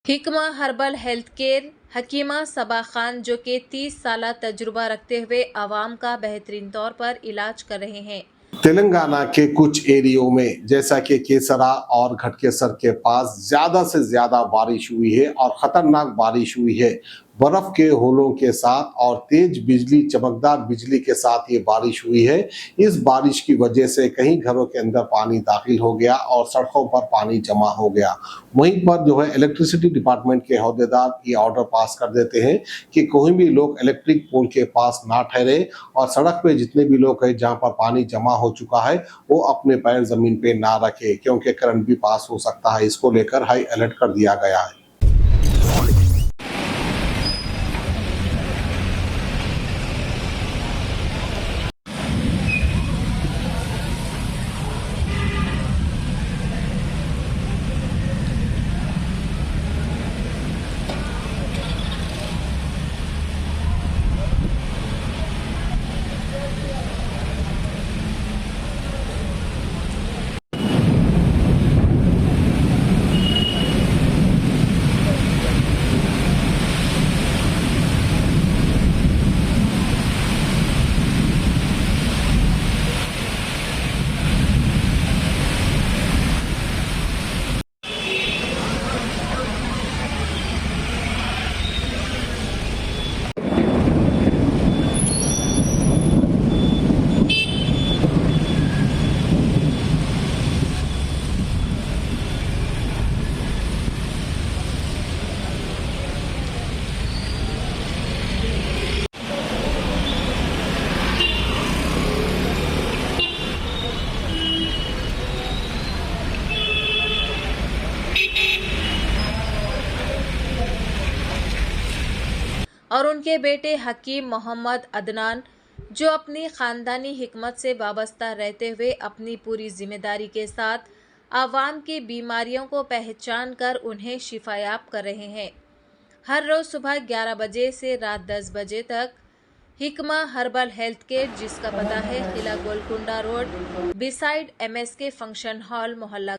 हिकमा herbal health care हकीमा सबा खान जो कि 30 साल तजुर्बा रखते हुए आवाम का बेहतरीन तौर पर इलाज कर रहे हैं। तेलंगाना के कुछ एरियो में जैसा कि केसरा और घटकेसर के पास ज्यादा से ज्यादा बारिश हुई है और खतरनाक बारिश हुई है। बर्फ के होलों के साथ और तेज बिजली, चमकदार बिजली के साथ ये बारिश हुई है। इस बारिश की वजह से कई घरों के अंदर पानी दाखिल हो गया और सड़कों पर पानी जमा हो गया। वहीं पर जो है इलेक्ट्रिसिटी डिपार्टमेंट के अहदेदार ये ऑर्डर पास कर देते हैं कि कोई भी लोग इलेक्ट्रिक पोल के पास ना ठहरे और सड़क पे जितने भी लोग हैं जहां पर पानी जमा हो चुका है वो अपने पैर जमीन पे ना रखे, क्योंकि करंट भी पास हो सकता है। इसको लेकर हाई अलर्ट कर दिया गया है। और उनके बेटे हकीम मोहम्मद अदनान जो अपनी ख़ानदानी हिकमत से वाबस्ता रहते हुए अपनी पूरी जिम्मेदारी के साथ आवाम की बीमारियों को पहचान कर उन्हें शिफायाब कर रहे हैं। हर रोज़ सुबह 11 बजे से रात 10 बजे तक हिकमा हर्बल हेल्थ केयर, जिसका पता है किला Golconda road beside MSK function hall, मोहल्ला